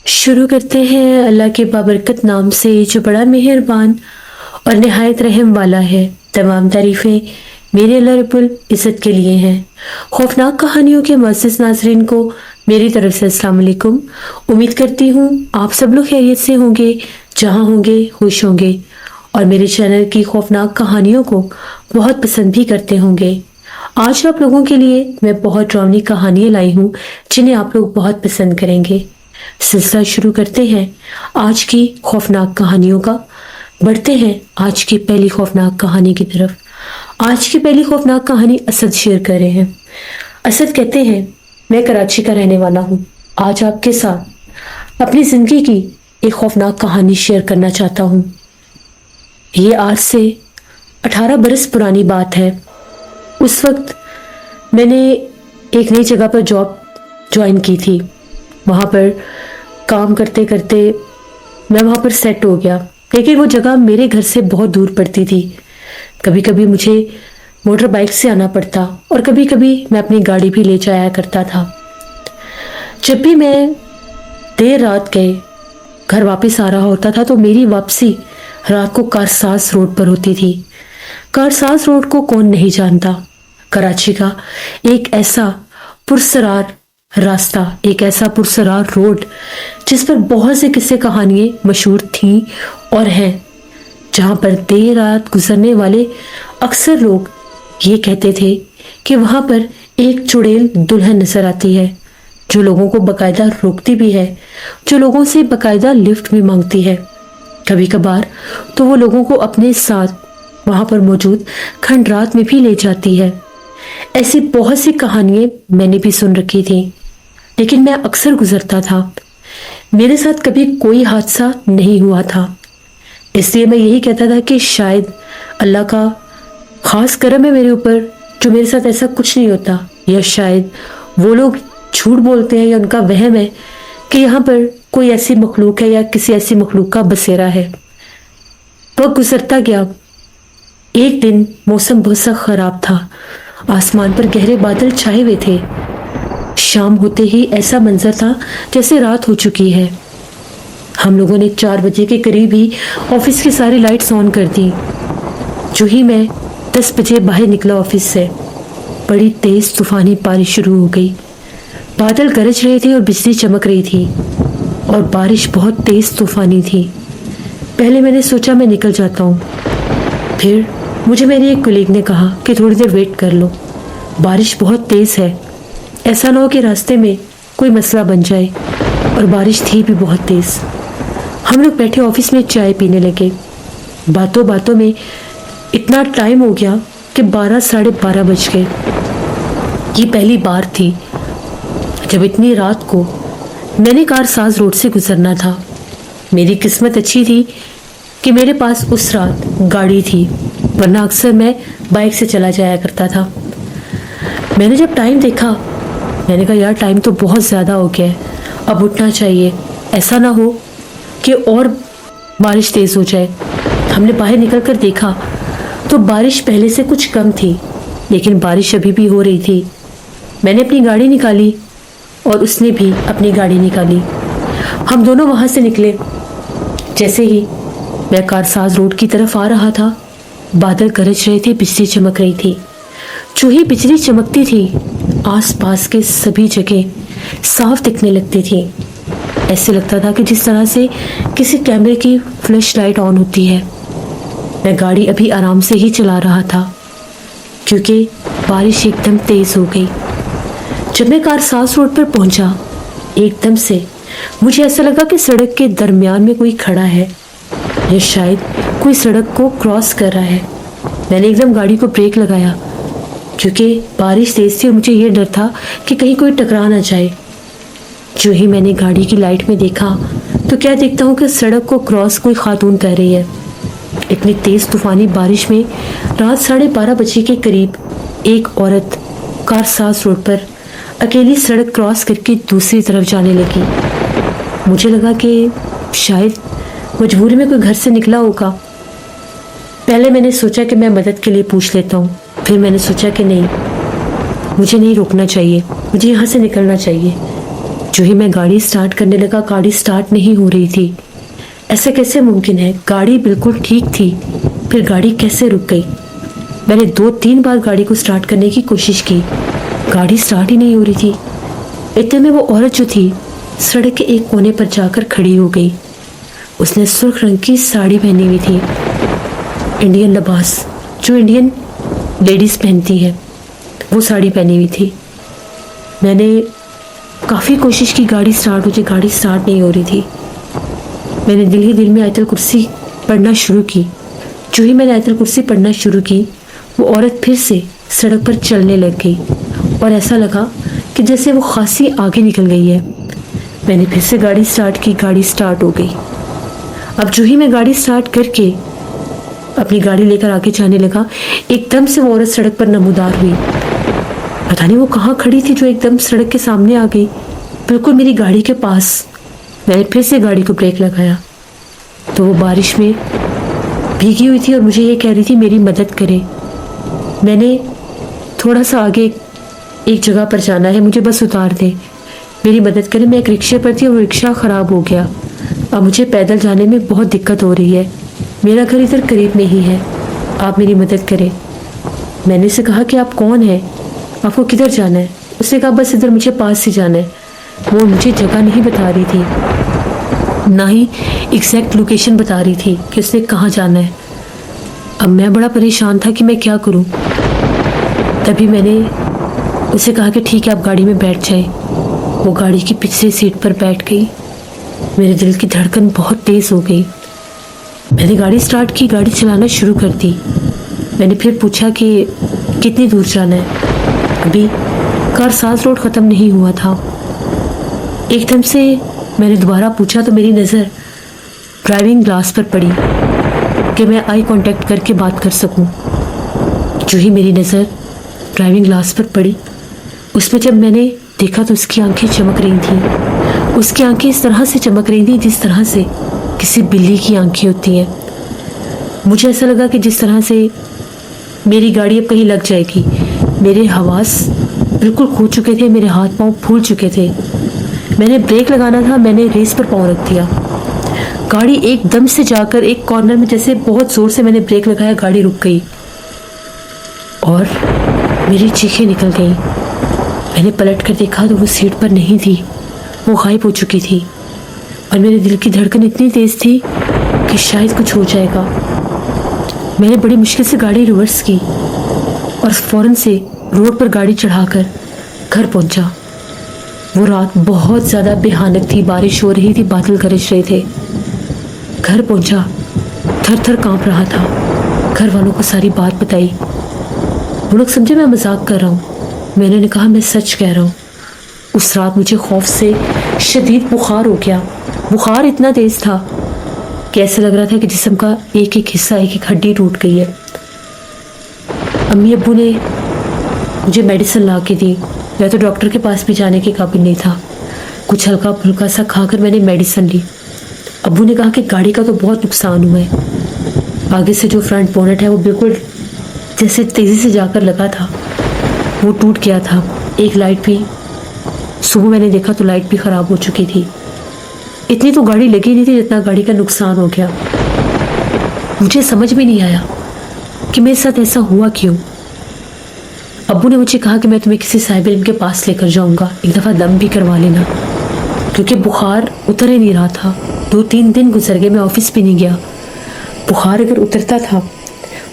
शुरू करते हैं अल्लाह के बाबरकत नाम से जो बड़ा मेहरबान और नहायत रहम वाला है। तमाम तारीफ़ें मेरे अल्लाह रब्बुल इज़्ज़त के लिए हैं। खौफनाक कहानियों के मुअज़्ज़िज़ नाज़रीन को मेरी तरफ से अस्सलाम वालेकुम। उम्मीद करती हूँ आप सब लोग खैरियत से होंगे, जहाँ होंगे खुश होंगे और मेरे चैनल की खौफनाक कहानियों को बहुत पसंद भी करते होंगे। आज आप लोगों के लिए मैं बहुत ड्रावनी कहानियाँ लाई हूँ जिन्हें आप लोग बहुत पसंद करेंगे। सिलसिला शुरू करते हैं आज की खौफनाक कहानियों का। बढ़ते हैं आज की पहली खौफनाक कहानी की तरफ। आज की पहली खौफनाक कहानी असद शेयर कर रहे हैं। असद कहते हैं, मैं कराची का रहने वाला हूँ। आज आपके साथ अपनी जिंदगी की एक खौफनाक कहानी शेयर करना चाहता हूँ। ये आज से 18 बरस पुरानी बात है। उस वक्त मैंने एक नई जगह पर जॉब ज्वाइन की थी। वहाँ पर काम करते करते मैं वहाँ पर सेट हो गया, लेकिन वो जगह मेरे घर से बहुत दूर पड़ती थी। कभी कभी मुझे मोटर बाइक से आना पड़ता और कभी कभी मैं अपनी गाड़ी भी ले जाया करता था। जब भी मैं देर रात के घर वापस आ रहा होता था तो मेरी वापसी रात को कारसाज रोड पर होती थी। कारसाज रोड को कौन नहीं जानता। कराची का एक ऐसा पुरसरार रास्ता, एक ऐसा पुरसरार रोड जिस पर बहुत से किस्से कहानियां मशहूर थीं और हैं, जहां पर देर रात गुजरने वाले अक्सर लोग ये कहते थे कि वहां पर एक चुड़ैल दुल्हन नजर आती है जो लोगों को बकायदा रोकती भी है, जो लोगों से बकायदा लिफ्ट भी मांगती है। कभी कभार तो वो लोगों को अपने साथ वहां पर मौजूद खंडरात में भी ले जाती है। ऐसी बहुत सी कहानियां मैंने भी सुन रखी थी, लेकिन मैं अक्सर गुजरता था। मेरे साथ कभी कोई हादसा नहीं हुआ था, इसलिए मैं यही कहता था कि शायद अल्लाह का खास करम है मेरे ऊपर जो मेरे साथ ऐसा कुछ नहीं होता, या शायद वो लोग झूठ बोलते हैं या उनका वहम है कि यहाँ पर कोई ऐसी मखलूक है या किसी ऐसी मखलूक का बसेरा है। वक्त गुजरता गया। एक दिन मौसम बहुत सा खराब था। आसमान पर गहरे बादल छाए हुए थे। शाम होते ही ऐसा मंजर था जैसे रात हो चुकी है। हम लोगों ने 4 बजे के करीब ही ऑफिस की सारी लाइट्स ऑन कर दी। जो ही मैं 10 बजे बाहर निकला ऑफिस से, बड़ी तेज तूफानी बारिश शुरू हो गई। बादल गरज रहे थे और बिजली चमक रही थी और बारिश बहुत तेज तूफानी थी। पहले मैंने सोचा मैं निकल जाता हूँ, फिर मुझे मेरी एक कलीग ने कहा कि थोड़ी देर वेट कर लो, बारिश बहुत तेज है, ऐसा ना हो कि रास्ते में कोई मसला बन जाए। और बारिश थी भी बहुत तेज। हम लोग बैठे ऑफिस में चाय पीने लगे। बातों बातों में इतना टाइम हो गया कि 12 साढ़े 12 बज गए। ये पहली बार थी जब इतनी रात को मैंने कारसाज रोड से गुजरना था। मेरी किस्मत अच्छी थी कि मेरे पास उस रात गाड़ी थी, वरना अक्सर मैं बाइक से चला जाया करता था। मैंने जब टाइम देखा, मैंने कहा यार टाइम तो बहुत ज़्यादा हो गया है, अब उठना चाहिए, ऐसा ना हो कि और बारिश तेज़ हो जाए। हमने बाहर निकल कर देखा तो बारिश पहले से कुछ कम थी, लेकिन बारिश अभी भी हो रही थी। मैंने अपनी गाड़ी निकाली और उसने भी अपनी गाड़ी निकाली। हम दोनों वहाँ से निकले। जैसे ही मैं कारसाज रोड की तरफ आ रहा था, बादल गरज रहे थे, बिजली चमक रही थी। जो ही बिजली चमकती थी, आसपास के सभी जगह साफ दिखने लगती थी। ऐसे लगता था कि जिस तरह से किसी कैमरे की फ्लैश लाइट ऑन होती है। मैं गाड़ी अभी आराम से ही चला रहा था क्योंकि बारिश एकदम तेज हो गई। जब मैं कारसाज रोड पर पहुंचा, एकदम से मुझे ऐसा लगा कि सड़क के दरमियान में कोई खड़ा है या शायद कोई सड़क को क्रॉस कर रहा है। मैंने एकदम गाड़ी को ब्रेक लगाया क्योंकि बारिश तेज थी और मुझे ये डर था कि कहीं कोई टकरा ना जाए। जो ही मैंने गाड़ी की लाइट में देखा तो क्या देखता हूँ कि सड़क को क्रॉस कोई खातून कर रही है। इतनी तेज तूफानी बारिश में रात 12:30 बजे के करीब एक औरत कारसाज रोड पर अकेली सड़क क्रॉस करके दूसरी तरफ जाने लगी। मुझे लगा कि शायद मजबूरी में कोई घर से निकला होगा। पहले मैंने सोचा कि मैं मदद के लिए पूछ लेता हूँ, फिर मैंने सोचा कि नहीं, मुझे नहीं रुकना चाहिए, मुझे यहाँ से निकलना चाहिए। जो ही मैं गाड़ी स्टार्ट करने लगा, गाड़ी स्टार्ट नहीं हो रही थी। ऐसा कैसे मुमकिन है? गाड़ी बिल्कुल ठीक थी, फिर गाड़ी कैसे रुक गई? मैंने 2-3 बार गाड़ी को स्टार्ट करने की कोशिश की, गाड़ी स्टार्ट ही नहीं हो रही थी। इतने में वो औरत जो थी सड़क के एक कोने पर जाकर खड़ी हो गई। उसने सुर्ख रंग की साड़ी पहनी हुई थी, इंडियन लिबास जो इंडियन लेडीज़ पहनती है, वो साड़ी पहनी हुई थी। मैंने काफ़ी कोशिश की गाड़ी स्टार्ट हो जाए, गाड़ी स्टार्ट नहीं हो रही थी। मैंने दिल ही दिल में आयतुल कुर्सी पढ़ना शुरू की। जो ही मैंने आयतुल कुर्सी पढ़ना शुरू की, वो औरत फिर से सड़क पर चलने लग गई और ऐसा लगा कि जैसे वो खासी आगे निकल गई है। मैंने फिर से गाड़ी स्टार्ट की, गाड़ी स्टार्ट हो गई। अब जो ही मैं गाड़ी स्टार्ट करके अपनी गाड़ी लेकर आगे जाने लगा, एकदम से वो औरत सड़क पर नमूदार हुई। पता नहीं वो कहाँ खड़ी थी जो एकदम सड़क के सामने आ गई, बिल्कुल मेरी गाड़ी के पास। मैंने फिर से गाड़ी को ब्रेक लगाया तो वो बारिश में भीगी हुई थी और मुझे ये कह रही थी मेरी मदद करे। मैंने थोड़ा सा आगे एक जगह पर जाना है, मुझे बस उतार दे, मेरी मदद करे। मैं एक रिक्शे पर थी और रिक्शा ख़राब हो गया, अब मुझे पैदल जाने में बहुत दिक्कत हो रही है। मेरा घर इधर करीब में ही है, आप मेरी मदद करें। मैंने उसे कहा कि आप कौन हैं, आपको किधर जाना है? उसने कहा बस इधर मुझे पास से जाना है। वो मुझे जगह नहीं बता रही थी, ना ही एग्जैक्ट लोकेशन बता रही थी कि उसने कहाँ जाना है। अब मैं बड़ा परेशान था कि मैं क्या करूँ। तभी मैंने उसे कहा कि ठीक है आप गाड़ी में बैठ जाए। वो गाड़ी की पिछली सीट पर बैठ गई। मेरे दिल की धड़कन बहुत तेज़ हो गई। मैंने गाड़ी स्टार्ट की, गाड़ी चलाना शुरू कर दी। मैंने फिर पूछा कि कितनी दूर जाना है? अभी कारसाज रोड ख़त्म नहीं हुआ था। एकदम से मैंने दोबारा पूछा तो मेरी नज़र ड्राइविंग ग्लास पर पड़ी कि मैं आई कांटेक्ट करके बात कर सकूं। जो ही मेरी नज़र ड्राइविंग ग्लास पर पड़ी, उसमें जब मैंने देखा तो उसकी आंखें चमक रही थीं। उसकी आंखें इस तरह से चमक रही थीं जिस तरह से किसी बिल्ली की आंखें होती हैं। मुझे ऐसा लगा कि जिस तरह से मेरी गाड़ी अब कहीं लग जाएगी। मेरे हवास बिल्कुल खो चुके थे, मेरे हाथ पांव फूल चुके थे। मैंने ब्रेक लगाना था, मैंने रेस पर पाँव रख दिया। गाड़ी एकदम से जाकर एक कॉर्नर में जैसे बहुत ज़ोर से मैंने ब्रेक लगाया, गाड़ी रुक गई और मेरी चीखें निकल गईं। मैंने पलट कर देखा तो वो सीट पर नहीं थी, वो गायब हो चुकी थी। और मेरे दिल की धड़कन इतनी तेज़ थी कि शायद कुछ हो जाएगा। मैंने बड़ी मुश्किल से गाड़ी रिवर्स की और फ़ौरन से रोड पर गाड़ी चढ़ाकर घर पहुंचा। वो रात बहुत ज़्यादा भयानक थी, बारिश हो रही थी, बादल गरज रहे थे। घर पहुंचा, थर थर कांप रहा था। घर वालों को सारी बात बताई। वो लोग समझे मैं मजाक कर रहा हूँ। मैंने उन्हें कहा मैं सच कह रहा हूँ। उस रात मुझे खौफ से शदीद बुखार हो गया। बुखार इतना तेज़ था कि ऐसा लग रहा था कि जिस्म का एक एक हिस्सा, एक एक हड्डी टूट गई है। अम्मी अब्बू ने मुझे मेडिसिन ला के दी। मैं तो डॉक्टर के पास भी जाने के काबिल नहीं था। कुछ हल्का फुल्का सा खाकर मैंने मेडिसिन ली। अब्बू ने कहा कि गाड़ी का तो बहुत नुकसान हुआ है। आगे से जो फ्रंट बोनेट है वो बिल्कुल जैसे तेज़ी से जाकर लगा था, वो टूट गया था। एक लाइट भी, सुबह मैंने देखा तो लाइट भी ख़राब हो चुकी थी। इतनी तो गाड़ी लगी नहीं थी जितना गाड़ी का नुकसान हो गया। मुझे समझ में नहीं आया कि मेरे साथ ऐसा हुआ क्यों। अब्बू ने मुझे कहा कि मैं तुम्हें किसी साहिब इल्म के पास लेकर जाऊंगा, एक दफ़ा दम भी करवा लेना, क्योंकि बुखार उतर ही नहीं रहा था। 2-3 दिन गुजर गए, मैं ऑफिस भी नहीं गया। बुखार अगर उतरता था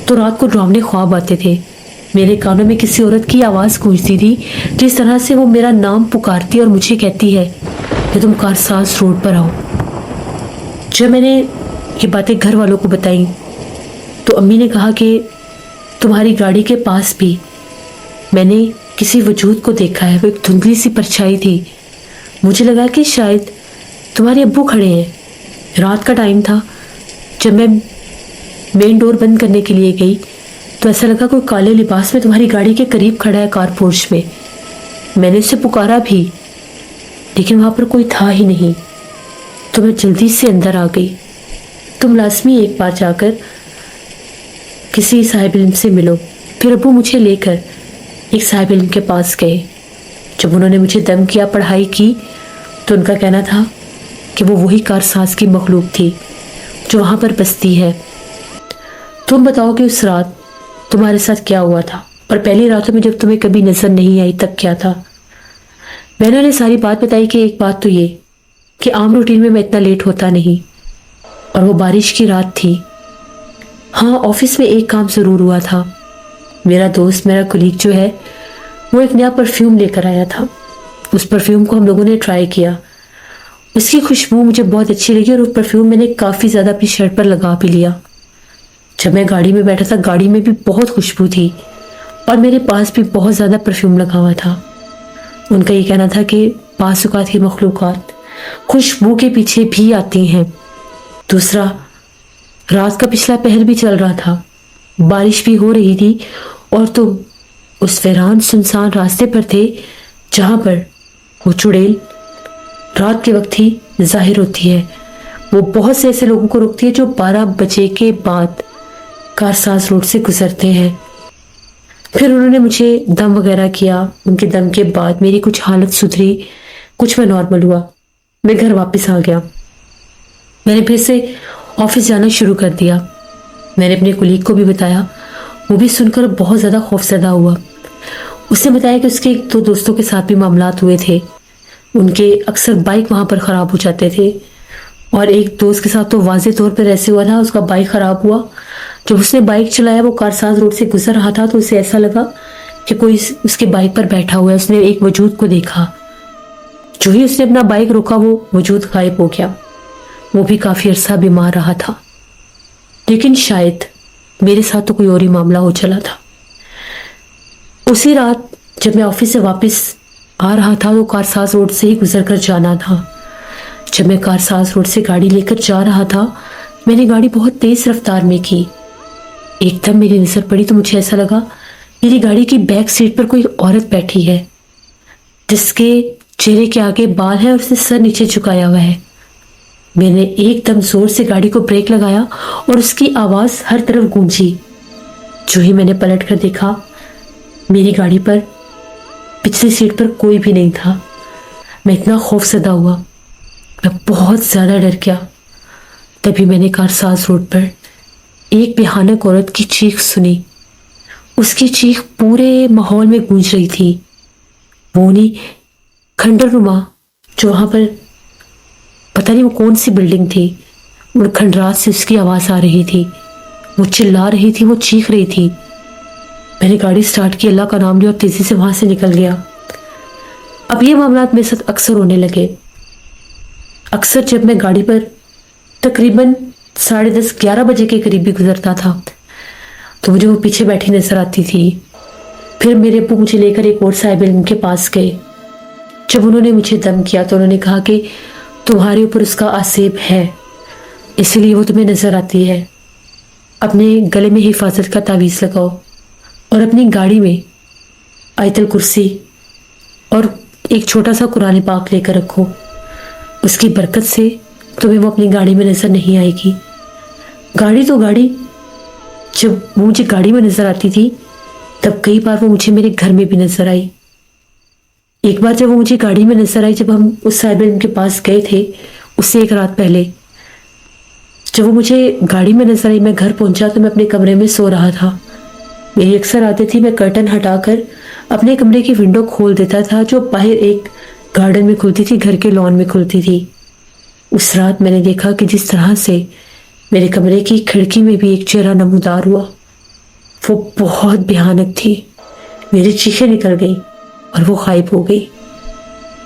तो रात को डरावने ख्वाब आते थे। मेरे कानों में किसी औरत की आवाज़ गूंजती थी, जिस तरह से वो मेरा नाम पुकारती और मुझे कहती है कि तुम कारसाज रोड पर आओ। जब मैंने ये बातें घर वालों को बताई तो अम्मी ने कहा कि तुम्हारी गाड़ी के पास भी मैंने किसी वजूद को देखा है। वो एक धुंधली सी परछाई थी। मुझे लगा कि शायद तुम्हारे अब्बू खड़े हैं। रात का टाइम था। जब मैं मेन डोर बंद करने के लिए गई तो ऐसा लगा कोई काले लिबास में तुम्हारी गाड़ी के करीब खड़ा है कार पोर्च में। मैंने उसे पुकारा भी, लेकिन वहाँ पर कोई था ही नहीं। तो मैं जल्दी से अंदर आ गई। तुम लाजमी एक बार जाकर किसी साहिब इल्म से मिलो। फिर अब्बू मुझे लेकर एक साहिब इल्म के पास गए। जब उन्होंने मुझे दम किया, पढ़ाई की, تو ان کا کہنا تھا کہ وہ وہی کارساز کی مخلوق تھی جو وہاں پر بستی ہے۔ تم بتاؤ کہ اس رات تمہارے ساتھ کیا ہوا تھا، اور پہلی راتوں میں جب تمہیں کبھی نظر نہیں آئی تب کیا تھا؟ میں نے ساری بات بتائی کہ ایک بات تو یہ کہ عام روٹین میں اتنا لیٹ ہوتا نہیں، اور وہ بارش کی رات تھی۔ ہاں، آفس میں ایک کام ضرور ہوا تھا۔ میرا دوست، میرا کولیگ جو ہے، وہ ایک نیا پرفیوم لے کر آیا تھا۔ اس پرفیوم کو ہم لوگوں نے ٹرائی کیا، اس کی خوشبو مجھے بہت اچھی لگی، اور وہ پرفیوم میں نے کافی زیادہ اپنی شرٹ پر لگا بھی لیا۔ جب میں گاڑی میں بیٹھا تھا، گاڑی میں بھی بہت خوشبو تھی، اور میرے پاس بھی بہت زیادہ پرفیوم لگا ہوا تھا۔ ان کا یہ کہنا تھا کہ بعض اوقات کی مخلوقات خوشبو کے پیچھے بھی آتی ہیں۔ دوسرا، رات کا پچھلا پہر بھی چل رہا تھا، بارش بھی ہو رہی تھی، اور تم اس ویران سنسان راستے پر تھے جہاں پر وہ چڑیل رات کے وقت ہی ظاہر ہوتی ہے۔ وہ بہت سے ایسے لوگوں کو روکتی ہے جو 12 بجے کے بعد کارساز روڈ سے گزرتے ہیں۔ پھر انہوں نے مجھے دم وغیرہ کیا۔ ان کے دم کے بعد میری کچھ حالت سدھری، کچھ میں نارمل ہوا۔ میں گھر واپس آ گیا۔ میں نے پھر سے آفس جانا شروع کر دیا۔ میں نے اپنے کولیگ کو بھی بتایا، وہ بھی سن کر بہت زیادہ خوفزدہ ہوا۔ اس نے بتایا کہ اس کے 2 دوستوں کے ساتھ بھی معاملات ہوئے تھے، ان کے اکثر بائک وہاں پر خراب ہو جاتے تھے، اور ایک دوست کے ساتھ تو واضح طور پر ایسے ہوا تھا، اس کا بائک خراب ہوا۔ جب اس نے بائک چلایا، وہ کارساز روڈ سے گزر رہا تھا، تو اسے ایسا لگا کہ کوئی اس کے بائک پر بیٹھا ہوا ہے۔ اس نے ایک وجود کو دیکھا، جو ہی اس نے اپنا بائک روکا وہ وجود غائب ہو گیا۔ وہ بھی کافی عرصہ بیمار رہا تھا، لیکن شاید میرے ساتھ تو کوئی اور ہی معاملہ ہو چلا تھا۔ اسی رات جب میں آفس سے واپس آ رہا تھا تو کارساز روڈ سے ہی گزر کر جانا تھا۔ جب میں کارساز روڈ سے گاڑی لے کر جا رہا تھا، میں نے گاڑی بہت تیز رفتار میں کی۔ ایک دم میری نظر پڑی تو مجھے ایسا لگا میری گاڑی کی بیک سیٹ پر کوئی عورت بیٹھی ہے، جس کے چہرے کے آگے بال ہے اور اس نے سر نیچے جھکایا ہوا ہے۔ میں نے ایک دم زور سے گاڑی کو بریک لگایا اور اس کی آواز ہر طرف گونجی۔ جو ہی میں نے پلٹ کر دیکھا، میری گاڑی پر پچھلی سیٹ پر کوئی بھی نہیں تھا۔ میں اتنا خوف زدہ ہوا، میں بہت زیادہ ڈر گیا۔ تبھی میں نے کارساز روڈ پر ایک بھیانک عورت کی چیخ سنی۔ اس کی چیخ پورے ماحول میں گونج رہی تھی۔ وہ نہیں کھنڈر نما جو وہاں پر پتہ نہیں وہ کون سی بلڈنگ تھی، اور کھنڈرات سے اس کی آواز آ رہی تھی، وہ چلا رہی تھی، وہ چیخ رہی تھی۔ میں نے گاڑی سٹارٹ کی، اللہ کا نام لیا اور تیزی سے وہاں سے نکل گیا۔ اب یہ معاملات میرے ساتھ اکثر ہونے لگے۔ اکثر جب میں گاڑی پر تقریباً 10:30 11 بجے کے قریب بھی گزرتا تھا تو مجھے وہ پیچھے بیٹھی نظر آتی تھی۔ پھر میرے ابو مجھے لے کر ایک اور صاحب علم کے پاس گئے۔ جب انہوں نے مجھے دم کیا تو انہوں نے کہا کہ تمہارے اوپر اس کا آسیب ہے، اسی لیے وہ تمہیں نظر آتی ہے۔ اپنے گلے میں حفاظت کا تعویذ لگاؤ اور اپنی گاڑی میں آیت الکرسی اور ایک چھوٹا سا قرآن پاک لے کر رکھو، اس کی برکت سے تمہیں وہ اپنی گاڑی میں نظر نہیں آئے گی۔ گاڑی تو گاڑی، جب وہ مجھے گاڑی میں نظر آتی تھی تب کئی بار وہ مجھے میرے گھر میں بھی نظر آئی۔ ایک بار جب وہ مجھے گاڑی میں نظر آئی، جب ہم اس صاحب علم کے پاس گئے تھے اس سے 1 رات پہلے، جب وہ مجھے گاڑی میں نظر آئی، میں گھر پہنچا تو میں اپنے کمرے میں سو رہا تھا۔ میری اکثر عادت تھی میں کرٹن ہٹا کر اپنے کمرے کی ونڈو کھول دیتا تھا، جو باہر ایک گارڈن میں کھلتی تھی، گھر کے لان میں کھلتی تھی۔ اس رات میں نے دیکھا کہ جس طرح سے میرے کمرے کی کھڑکی میں بھی ایک چہرہ نمودار ہوا، وہ بہت بھیانک تھی۔ میری چیخیں نکل گئی اور وہ غائب ہو گئی۔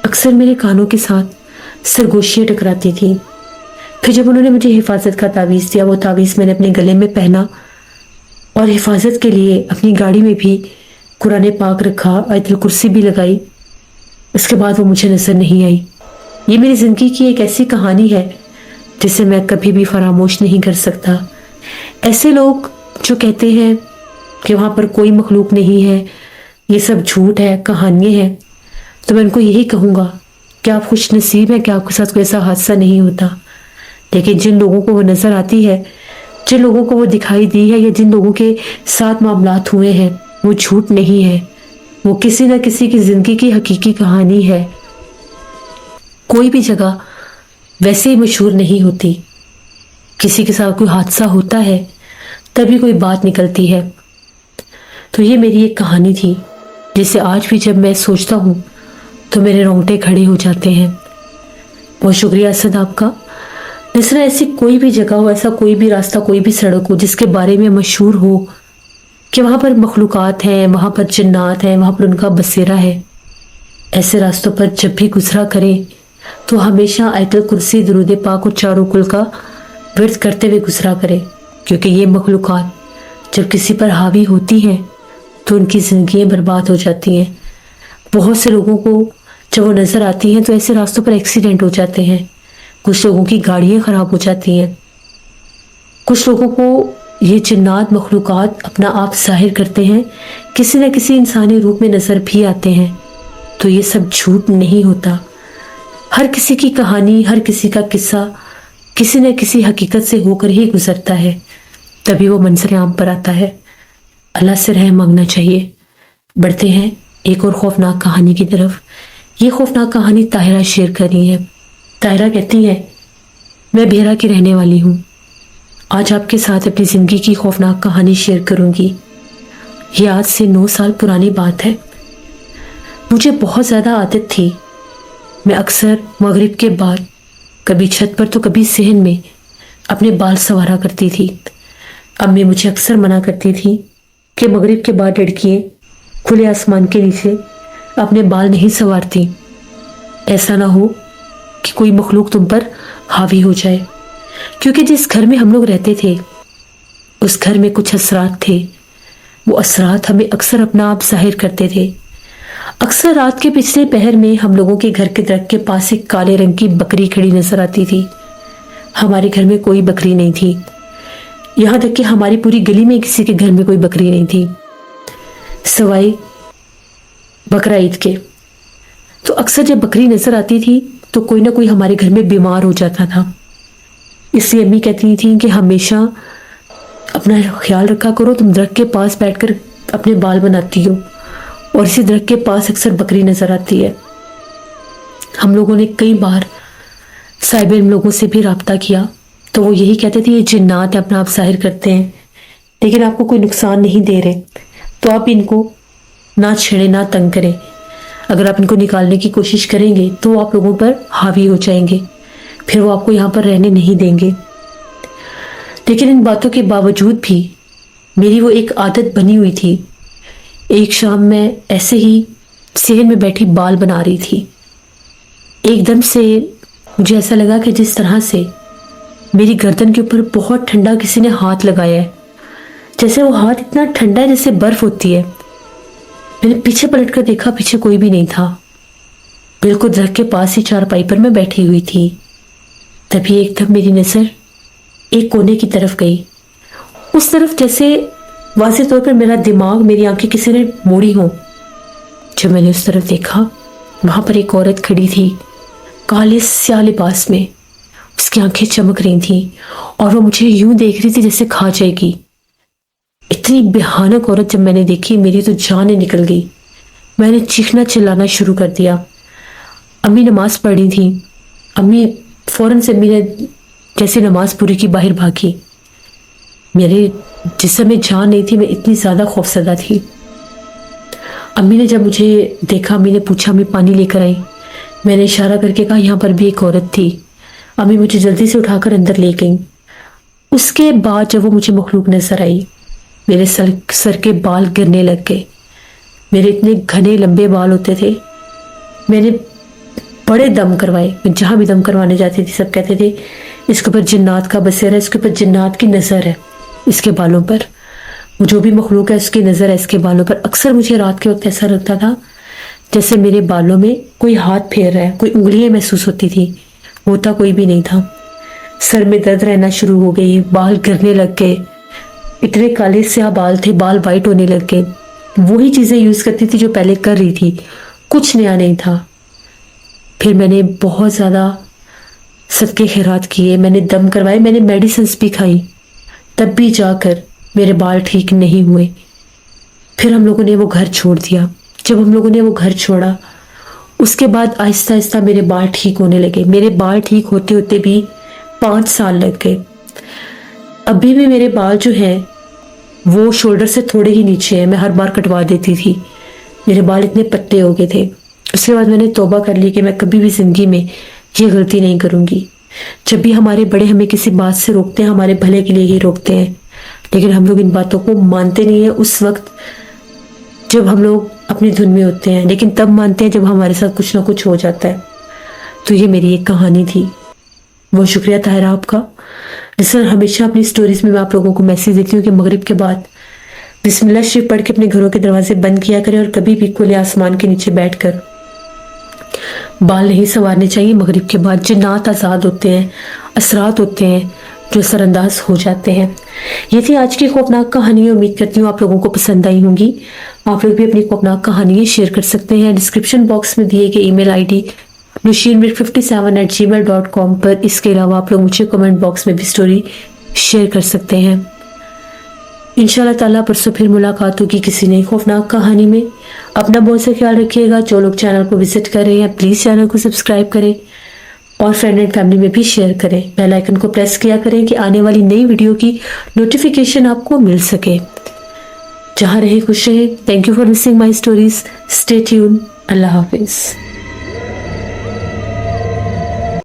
اکثر میرے کانوں کے ساتھ سرگوشیاں ٹکراتی تھیں۔ پھر جب انہوں نے مجھے حفاظت کا تعویذ دیا، وہ تعویذ میں نے اپنے گلے میں پہنا اور حفاظت کے لیے اپنی گاڑی میں بھی قرآن پاک رکھا، آیت الکرسی بھی لگائی۔ اس کے بعد وہ مجھے نظر نہیں آئی۔ یہ میری زندگی کی ایک ایسی کہانی ہے جسے میں کبھی بھی فراموش نہیں کر سکتا۔ ایسے لوگ جو کہتے ہیں کہ وہاں پر کوئی مخلوق نہیں ہے، یہ سب جھوٹ ہے، کہانیاں ہیں، تو میں ان کو یہی کہوں گا کہ آپ خوش نصیب ہیں کہ آپ کے ساتھ کوئی ایسا حادثہ نہیں ہوتا۔ لیکن جن لوگوں کو وہ نظر آتی ہے، جن لوگوں کو وہ دکھائی دی ہے، یا جن لوگوں کے ساتھ معاملات ہوئے ہیں، وہ جھوٹ نہیں ہے، وہ کسی نہ کسی کی زندگی کی حقیقی کہانی ہے۔ कोई भी जगह वैसे ही मशहूर नहीं होती। किसी के साथ कोई हादसा होता है तभी कोई बात निकलती है। तो ये मेरी एक कहानी थी जिसे आज भी जब मैं सोचता हूँ तो मेरे रोंगटे खड़े हो जाते हैं। बहुत शुक्रिया असद आपका। जिस तरह ऐसी कोई भी जगह हो, ऐसा कोई भी रास्ता, कोई भी सड़क हो जिसके बारे में मशहूर हो कि वहाँ पर मखलूक़ात हैं, वहाँ पर जन्नात हैं, वहाँ पर उनका बसेरा है, ऐसे रास्तों पर जब भी गुजरा करें तो हमेशा आयतुल कुर्सी, दुरूद पाक और चारों कुल का विर्द करते हुए गुजरा करें, क्योंकि ये मखलूक़ात जब किसी पर हावी होती हैं तो उनकी ज़िंदगियाँ बर्बाद हो जाती हैं। बहुत से लोगों को जब वो नज़र आती हैं तो ऐसे रास्तों पर एक्सीडेंट हो जाते हैं, कुछ लोगों की गाड़ियाँ ख़राब हो जाती हैं, कुछ लोगों को ये जन्नात मखलूक़ात अपना आप ज़ाहिर करते हैं, किसी न किसी इंसानी रूप में नज़र भी आते हैं। तो ये सब झूठ नहीं होता। हर किसी की कहानी, हर किसी का किस्सा किसी न किसी हकीकत से होकर ही गुजरता है, तभी वो मंजर आम पर आता है। अल्लाह से रहम मांगना चाहिए। बढ़ते हैं एक और खौफनाक कहानी की तरफ। ये खौफनाक कहानी ताहिरा शेयर कर रही है। ताहिरा कहती है, मैं भेरा की रहने वाली हूँ। आज आपके साथ अपनी ज़िंदगी की खौफनाक कहानी शेयर करूँगी। ये आज से 9 साल पुरानी बात है। मुझे बहुत ज़्यादा आदत थी, मैं अक्सर मगरिब के बाद कभी छत पर तो कभी सहन में अपने बाल संवारा करती थी। अम्मी मुझे अक्सर मना करती थी कि मगरिब के बाद लड़कियाँ खुले आसमान के नीचे अपने बाल नहीं संवारती, ऐसा ना हो कि कोई मखलूक तुम पर हावी हो जाए। क्योंकि जिस घर में हम लोग रहते थे उस घर में कुछ असरात थे। वो असरात हमें अक्सर अपना आप जाहिर करते थे। अक्सर रात के पिछले पहर में हम लोगों के घर के दरख्त के पास एक काले रंग की बकरी खड़ी नजर आती थी। हमारे घर में कोई बकरी नहीं थी, यहाँ तक कि हमारी पूरी गली में किसी के घर में कोई बकरी नहीं थी सवाई बकरा ईद के। तो अक्सर जब बकरी नजर आती थी तो कोई ना कोई हमारे घर में बीमार हो जाता था। इसलिए अम्मी कहती थी कि हमेशा अपना ख्याल रखा करो, तुम दरख्त के पास बैठकर अपने बाल बनाती हो और इसी दरख्त के पास अक्सर बकरी नजर आती है। हम लोगों ने कई बार साहिब इल्म लोगों से भी राब्ता किया तो वो यही कहते थे ये जिन्नात अपना आप जाहिर करते हैं, लेकिन आपको कोई नुकसान नहीं दे रहे, तो आप इनको ना छेड़े ना तंग करें। अगर आप इनको निकालने की कोशिश करेंगे तो आप लोगों पर हावी हो जाएंगे, फिर वो आपको यहाँ पर रहने नहीं देंगे। लेकिन इन बातों के बावजूद भी मेरी वो एक आदत बनी हुई थी। एक शाम मैं ऐसे ही सहन में बैठी बाल बना रही थी। एकदम से मुझे ऐसा लगा कि जिस तरह से मेरी गर्दन के ऊपर बहुत ठंडा किसी ने हाथ लगाया है, जैसे वो हाथ इतना ठंडा है जैसे बर्फ होती है। मैंने पीछे पलट कर देखा, पीछे कोई भी नहीं था। बिल्कुल दरख्त के पास ही चारपाई पर मैं बैठी हुई थी। तभी एकदम मेरी नज़र एक कोने की तरफ गई, उस तरफ जैसे वाज़ेह तौर पर मेरा दिमाग, मेरी आंखें किसी ने मोड़ी हों। जब मैंने उस तरफ देखा, वहाँ पर एक औरत खड़ी थी काले स्याह लिबास में। उसकी आंखें चमक रही थी और वो मुझे यूं देख रही थी जैसे खा जाएगी। इतनी भयानक औरत जब मैंने देखी, मेरी तो जान निकल गई। मैंने चीखना चिल्लाना शुरू कर दिया। अम्मी नमाज पढ़ रही थी। अम्मी फौरन से, अम्मी ने जैसे नमाज पूरी की बाहर भागी। मेरे जिस्म में जान नहीं थी, मैं इतनी ज़्यादा खौफजदा थी। अम्मी ने जब मुझे देखा, अम्मी ने पूछा, अम्मी पानी लेकर आई। मैंने इशारा करके कहा यहाँ पर भी एक औरत थी। अम्मी मुझे जल्दी से उठाकर अंदर ले गई। उसके बाद जब वो मुझे मखलूक नजर आई, मेरे सर के बाल गिरने लग गए। मेरे इतने घने लंबे बाल होते थे। मैंने बड़े दम करवाए। मैं जहाँ भी दम करवाने जाती थी सब कहते थे इसके ऊपर जिन्नात का बसेरा है, इसके ऊपर जिन्नात की नज़र है, इसके बालों पर वो जो भी मखलूक है उसकी नज़र है इसके बालों पर। अक्सर मुझे रात के वक्त ऐसा लगता था जैसे मेरे बालों में कोई हाथ फेर रहा है, कोई उंगलियां महसूस होती थी, होता कोई भी नहीं था। सर में दर्द रहना शुरू हो गई, बाल गिरने लग गए। इतने काले स्याह बाल थे, बाल वाइट होने लग गए। वही चीज़ें यूज़ करती थी जो पहले कर रही थी, कुछ नया नहीं था। फिर मैंने बहुत ज़्यादा सदके खैरात किए, मैंने दम करवाए, मैंने मेडिसिन्स भी खाई, तब भी जाकर मेरे बाल ठीक नहीं हुए। फिर हम लोगों ने वो घर छोड़ दिया। जब हम लोगों ने वो घर छोड़ा, اس کے بعد آہستہ آہستہ میرے بال ٹھیک ہونے لگے. میرے بال ٹھیک ہوتے ہوتے بھی 5 سال لگ گئے. ابھی بھی میرے بال جو ہیں وہ شولڈر سے تھوڑے ہی نیچے ہیں. میں ہر بار کٹوا دیتی تھی, میرے بال اتنے پتلے ہو گئے تھے. اس کے بعد میں نے توبہ کر لی کہ میں کبھی بھی زندگی میں یہ غلطی نہیں کروں گی. جب بھی ہمارے بڑے ہمیں کسی بات سے روکتے ہیں, ہمارے بھلے کے لیے ہی روکتے ہیں, لیکن ہم لوگ ان باتوں کو مانتے نہیں ہیں اس وقت جب ہم لوگ اپنی دھن میں ہوتے ہیں, لیکن تب مانتے ہیں جب ہمارے ساتھ کچھ نہ کچھ ہو جاتا ہے. تو یہ میری ایک کہانی تھی. بہت شکریہ طاہرہ آپ کا. جس طرح ہمیشہ اپنی سٹوریز میں آپ لوگوں کو میسیج دیتی ہوں کہ مغرب کے بعد بسم اللہ شریف پڑھ کے اپنے گھروں کے دروازے بند کیا کریں, اور کبھی بھی کھلے آسمان کے نیچے بیٹھ کر بال نہیں سنوارنے چاہیے. مغرب کے بعد جنات آزاد ہوتے ہیں, اثرات ہوتے ہیں جو اثر انداز ہو جاتے ہیں. یہ تھی آج کی خوفناک کہانی. امید کرتی ہوں آپ لوگوں کو پسند آئی ہوں گی. آپ لوگ بھی اپنی خوفناک کہانیاں شیئر کر سکتے ہیں ڈسکرپشن باکس میں دیے گئے ای میل آئی ڈی nusheenmir57@gmail.com پر. اس کے علاوہ آپ لوگ مجھے کمنٹ باکس میں بھی سٹوری شیئر کر سکتے ہیں. انشاءاللہ تعالیٰ پرسوں پھر ملاقات ہوگی کسی نئی خوفناک کہانی میں. اپنا بہت سے خیال رکھیے گا. جو لوگ چینل کو وزٹ کر رہے ہیں پلیز چینل کو سبسکرائب کریں اور فرینڈ اینڈ فیملی میں بھی شیئر کریں. بیل آئیکن کو پریس کیا کریں کہ آنے والی نئی ویڈیو کی نوٹیفیکیشن آپ کو مل سکے. جہاں رہے خوش رہے. Thank you for listening my stories. Stay tune. Allah حافظ.